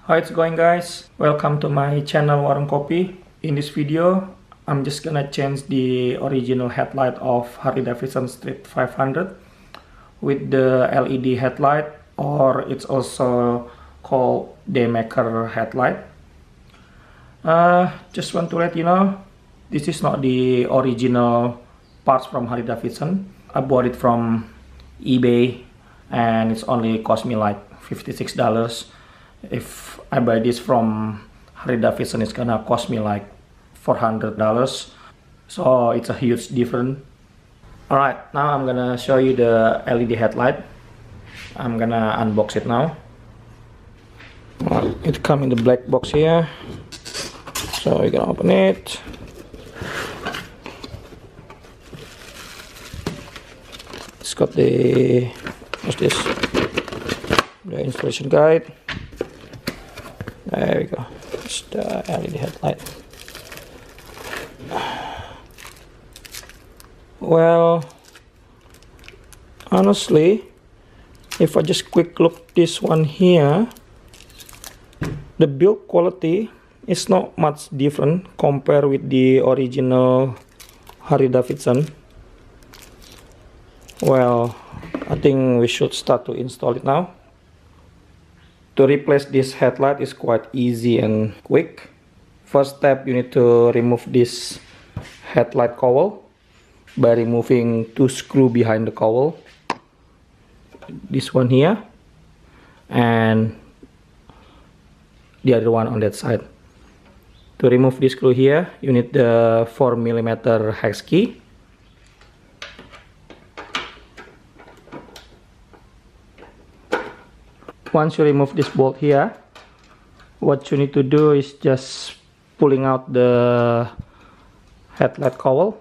How it's going, guys? Welcome to my channel Warung Kopi. In this video I'm just gonna change the original headlight of Harley Davidson Street 500 with the LED headlight, or it's also called Daymaker Headlight. Just want to let you know, this is not the original parts from Harley Davidson. I bought it from eBay and it's only cost me like $56. If I buy this from Harley Davidson, it's gonna cost me like $400. So it's a huge difference. Alright, now I'm gonna show you the LED headlight. I'm gonna unbox it now. It comes in the black box here, so we're gonna open it. It's got the, what's this? The installation guide. There we go. It's the LED headlight. Well, honestly, if I just quick look this one here, the build quality is not much different compared with the original Harley Davidson. Well, I think we should start to install it now. To replace this headlight is quite easy and quick. First step, you need to remove this headlight cowl by removing two screws behind the cowl. This one here and the other one on that side. To remove this screw here, you need the 4mm hex key. Once you remove this bolt here, what you need to do is just pulling out the headlight cowl.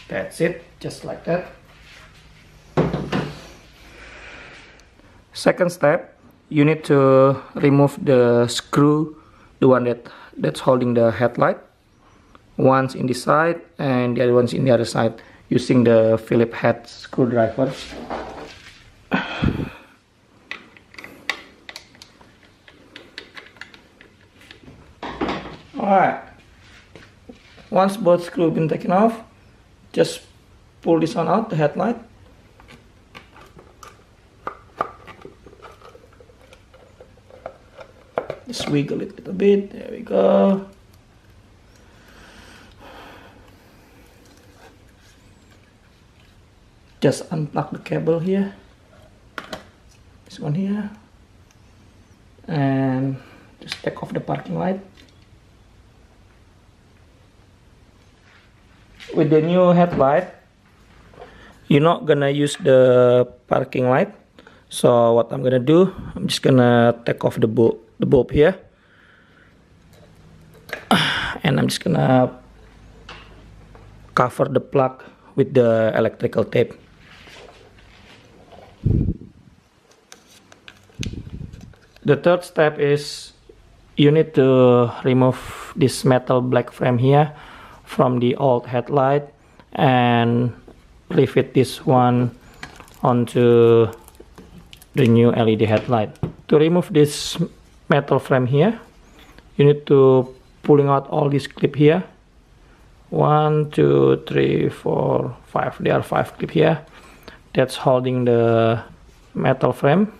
That's it, just like that. Second step, you need to remove the screw, the one that's holding the headlight. One's in this side and the other one's in the other side, using the Phillips head screwdriver. Alright, once both screws been taken off, just pull this one out, the headlight. Just wiggle it a little bit, there we go. Just unplug the cable here, this one here, and just take off the parking light. With the new headlight, you're not gonna use the parking light. So what I'm gonna do, I'm just gonna take off the bulb here, and I'm just gonna cover the plug with the electrical tape. The third step is you need to remove this metal black frame here from the old headlight and refit this one onto the new LED headlight. To remove this metal frame here, you need to pulling out all these clips here. 1, 2, 3, 4, 5. There are 5 clips here that's holding the metal frame.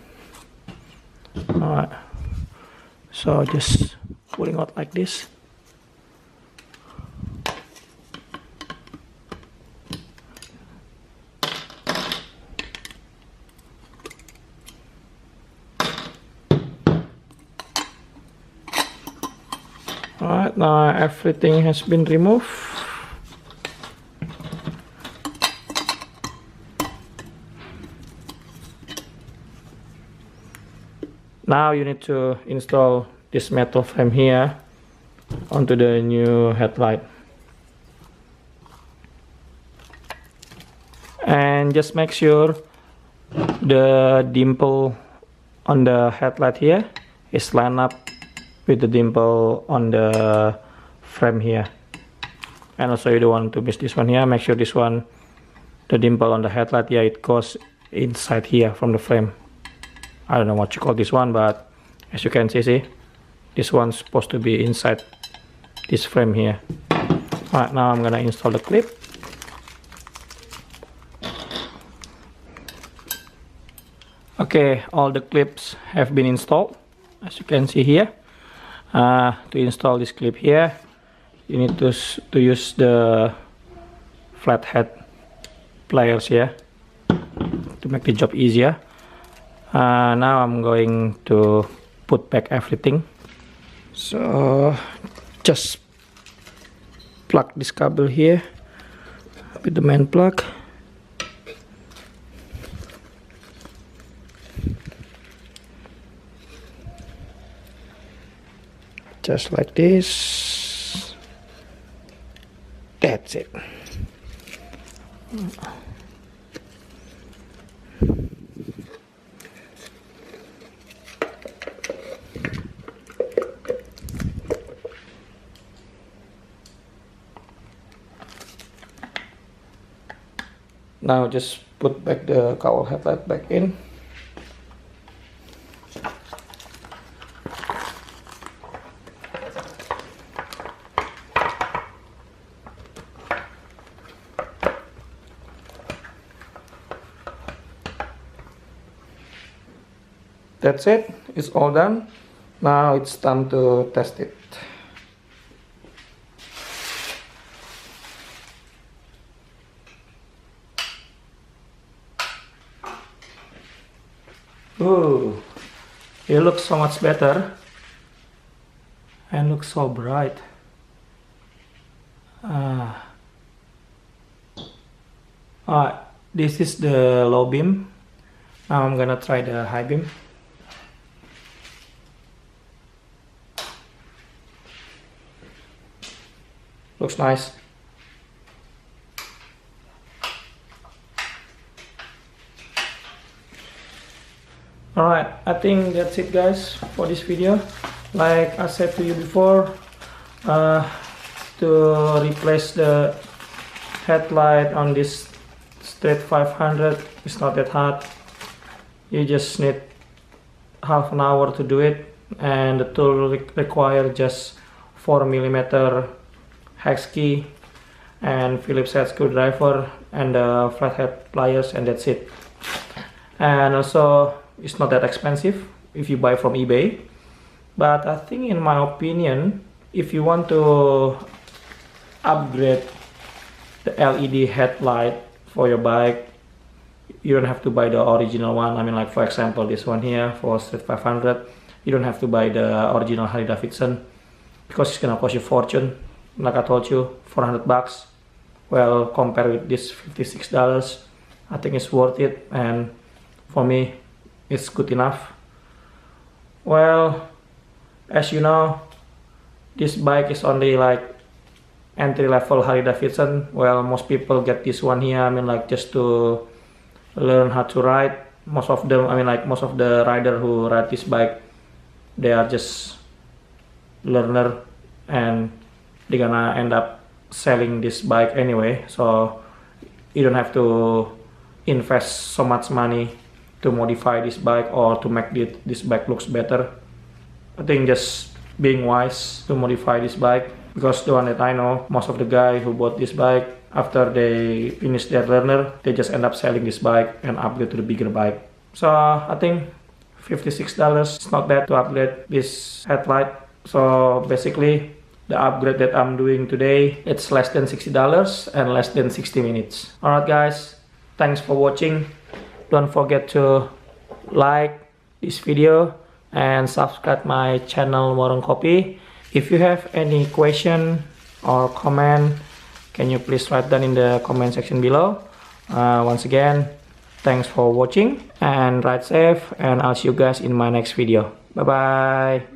Alright, so just pulling out like this. Alright, now everything has been removed. Now you need to install this metal frame here onto the new headlight. And just make sure the dimple on the headlight here is lined up with the dimple on the frame here. And also you don't want to miss this one here. Make sure this one, the dimple on the headlight, yeah, it goes inside here from the frame. I don't know what you call this one, but as you can see, this one's supposed to be inside this frame here. Alright, now I'm gonna install the clip. Okay, all the clips have been installed, as you can see here. To install this clip here, you need to use the flathead pliers here to make the job easier. Now I'm going to put back everything. So just plug this cable here with the main plug. Just like this. That's it. Now just put back the cowl headlight back in. That's it, it's all done. Now it's time to test it. Ooh, it looks so much better and looks so bright. Alright, this is the low beam. Now I'm gonna try the high beam. Looks nice. Alright, I think that's it guys for this video. Like I said to you before, to replace the headlight on this Street 500 is not that hard. You just need half an hour to do it, and the tool require just 4mm hex key and Phillips head screwdriver and the flathead pliers, and that's it. And also it's not that expensive if you buy from eBay, but I think in my opinion, if you want to upgrade the LED headlight for your bike, you don't have to buy the original one. I mean, like for example this one here for Street 500, you don't have to buy the original Harley Davidson because it's gonna cost you a fortune. Like I told you, 400 bucks. Well, compared with this $56, I think it's worth it, and for me it's good enough. Well, as you know, this bike is only like entry-level Harley Davidson. Well, most people get this one here, I mean, like just to learn how to ride. Most of them, I mean, like most of the rider who ride this bike, they are just learner, and they're gonna end up selling this bike anyway, so you don't have to invest so much money to modify this bike or to make this bike looks better. I think just being wise to modify this bike, because the one that I know, most of the guys who bought this bike, after they finish their learner, they just end up selling this bike and upgrade to the bigger bike. So I think $56 is not bad to upgrade this headlight. So basically the upgrade that I'm doing today, it's less than $60 and less than 60 minutes. Alright guys, thanks for watching. Don't forget to like this video and subscribe my channel Warung Kopi. If you have any question or comment, can you please write down in the comment section below. Once again, thanks for watching and ride safe, and I'll see you guys in my next video. Bye bye.